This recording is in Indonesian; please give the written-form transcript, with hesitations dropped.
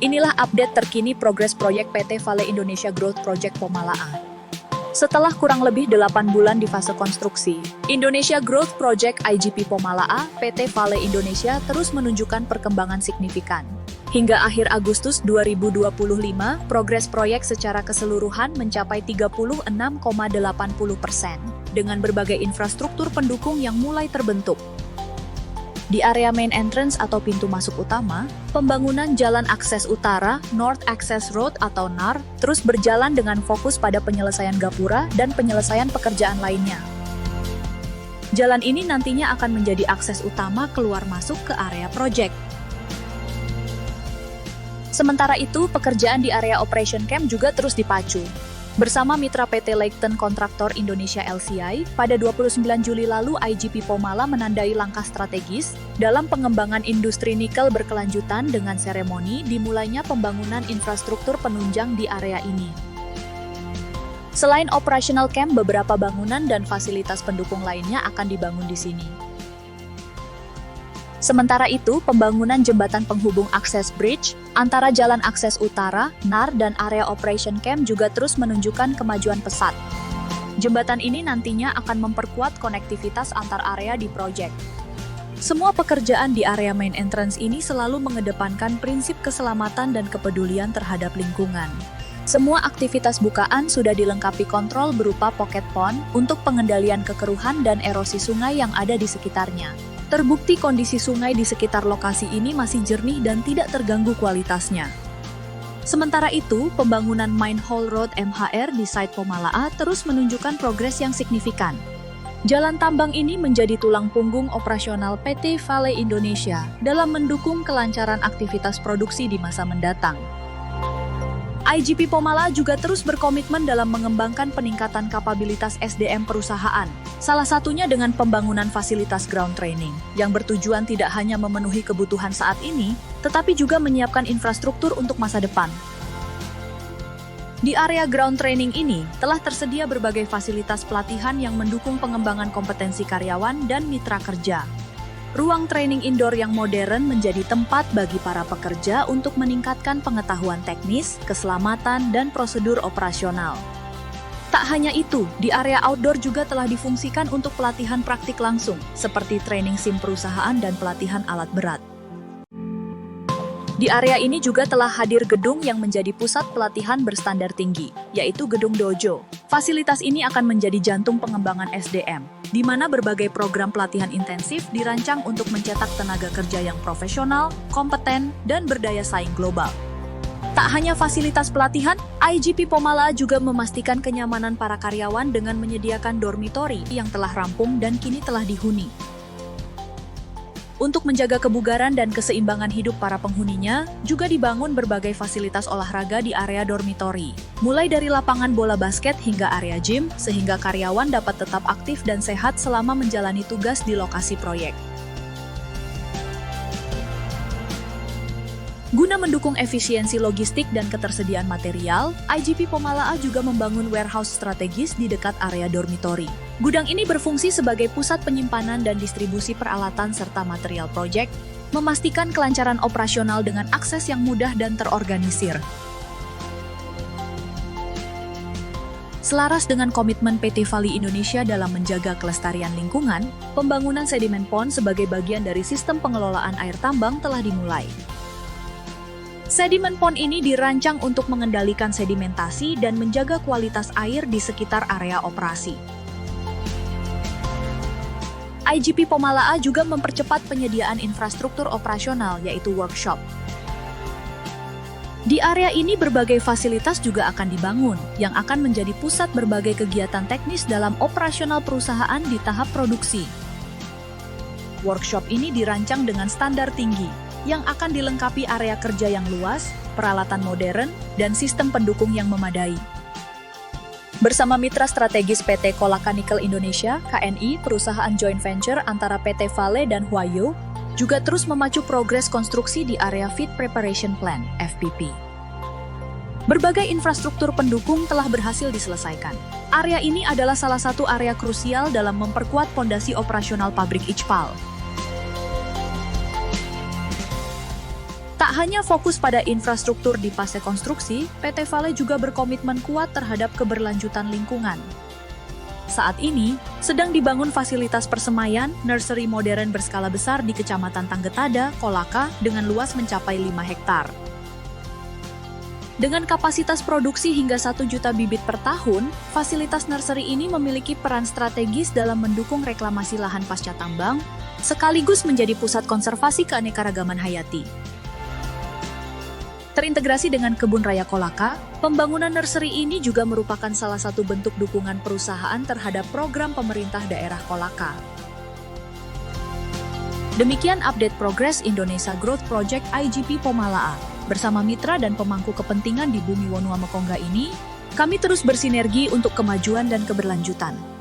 Inilah update terkini progres proyek PT Vale Indonesia Growth Project Pomalaa. Setelah kurang lebih 8 bulan di fase konstruksi, Indonesia Growth Project IGP Pomalaa, PT Vale Indonesia terus menunjukkan perkembangan signifikan. Hingga akhir Agustus 2025, progres proyek secara keseluruhan mencapai 36,80%, dengan berbagai infrastruktur pendukung yang mulai terbentuk. Di area main entrance atau pintu masuk utama, pembangunan Jalan Akses Utara, North Access Road atau NAR, terus berjalan dengan fokus pada penyelesaian gapura dan penyelesaian pekerjaan lainnya. Jalan ini nantinya akan menjadi akses utama keluar masuk ke area proyek. Sementara itu, pekerjaan di area Operation Camp juga terus dipacu. Bersama mitra PT Leighton Kontraktor Indonesia LCI, pada 29 Juli lalu IGP Pomala menandai langkah strategis dalam pengembangan industri nikel berkelanjutan dengan seremoni dimulainya pembangunan infrastruktur penunjang di area ini. Selain operational camp, beberapa bangunan dan fasilitas pendukung lainnya akan dibangun di sini. Sementara itu, pembangunan jembatan penghubung akses bridge antara Jalan Akses Utara, NAR, dan area Operation Camp juga terus menunjukkan kemajuan pesat. Jembatan ini nantinya akan memperkuat konektivitas antar area di proyek. Semua pekerjaan di area main entrance ini selalu mengedepankan prinsip keselamatan dan kepedulian terhadap lingkungan. Semua aktivitas bukaan sudah dilengkapi kontrol berupa pocket pond untuk pengendalian kekeruhan dan erosi sungai yang ada di sekitarnya. Terbukti kondisi sungai di sekitar lokasi ini masih jernih dan tidak terganggu kualitasnya. Sementara itu, pembangunan Mine Haul Road MHR di site Pomalaa terus menunjukkan progres yang signifikan. Jalan tambang ini menjadi tulang punggung operasional PT Vale Indonesia dalam mendukung kelancaran aktivitas produksi di masa mendatang. IGP Pomala juga terus berkomitmen dalam mengembangkan peningkatan kapabilitas SDM perusahaan, salah satunya dengan pembangunan fasilitas ground training, yang bertujuan tidak hanya memenuhi kebutuhan saat ini, tetapi juga menyiapkan infrastruktur untuk masa depan. Di area ground training ini, telah tersedia berbagai fasilitas pelatihan yang mendukung pengembangan kompetensi karyawan dan mitra kerja. Ruang training indoor yang modern menjadi tempat bagi para pekerja untuk meningkatkan pengetahuan teknis, keselamatan, dan prosedur operasional. Tak hanya itu, di area outdoor juga telah difungsikan untuk pelatihan praktik langsung, seperti training SIM perusahaan dan pelatihan alat berat. Di area ini juga telah hadir gedung yang menjadi pusat pelatihan berstandar tinggi, yaitu Gedung Dojo. Fasilitas ini akan menjadi jantung pengembangan SDM, di mana berbagai program pelatihan intensif dirancang untuk mencetak tenaga kerja yang profesional, kompeten, dan berdaya saing global. Tak hanya fasilitas pelatihan, IGP Pomala juga memastikan kenyamanan para karyawan dengan menyediakan dormitori yang telah rampung dan kini telah dihuni. Untuk menjaga kebugaran dan keseimbangan hidup para penghuninya, juga dibangun berbagai fasilitas olahraga di area dormitori, mulai dari lapangan bola basket hingga area gym, sehingga karyawan dapat tetap aktif dan sehat selama menjalani tugas di lokasi proyek. Guna mendukung efisiensi logistik dan ketersediaan material, IGP Pomalaa juga membangun warehouse strategis di dekat area dormitori. Gudang ini berfungsi sebagai pusat penyimpanan dan distribusi peralatan serta material proyek, memastikan kelancaran operasional dengan akses yang mudah dan terorganisir. Selaras dengan komitmen PT Vale Indonesia dalam menjaga kelestarian lingkungan, pembangunan sedimen pond sebagai bagian dari sistem pengelolaan air tambang telah dimulai. Sedimen pond ini dirancang untuk mengendalikan sedimentasi dan menjaga kualitas air di sekitar area operasi. IGP Pomalaa juga mempercepat penyediaan infrastruktur operasional, yaitu workshop. Di area ini berbagai fasilitas juga akan dibangun, yang akan menjadi pusat berbagai kegiatan teknis dalam operasional perusahaan di tahap produksi. Workshop ini dirancang dengan standar tinggi, yang akan dilengkapi area kerja yang luas, peralatan modern, dan sistem pendukung yang memadai. Bersama mitra strategis PT Kolaka Nikel Indonesia, KNI, perusahaan joint venture antara PT Vale dan Huayo, juga terus memacu progres konstruksi di area Fit Preparation Plan, FPP. Berbagai infrastruktur pendukung telah berhasil diselesaikan. Area ini adalah salah satu area krusial dalam memperkuat fondasi operasional pabrik ICPAL. Tak hanya fokus pada infrastruktur di fase konstruksi, PT Vale juga berkomitmen kuat terhadap keberlanjutan lingkungan. Saat ini, sedang dibangun fasilitas persemaian nursery modern berskala besar di Kecamatan Tanggetada, Kolaka, dengan luas mencapai 5 hektar. Dengan kapasitas produksi hingga 1 juta bibit per tahun, fasilitas nursery ini memiliki peran strategis dalam mendukung reklamasi lahan pasca tambang, sekaligus menjadi pusat konservasi keanekaragaman hayati. Terintegrasi dengan Kebun Raya Kolaka, pembangunan nursery ini juga merupakan salah satu bentuk dukungan perusahaan terhadap program pemerintah daerah Kolaka. Demikian update progres Indonesia Growth Project IGP Pomalaa. Bersama mitra dan pemangku kepentingan di Bumi Wonua Mekongga ini, kami terus bersinergi untuk kemajuan dan keberlanjutan.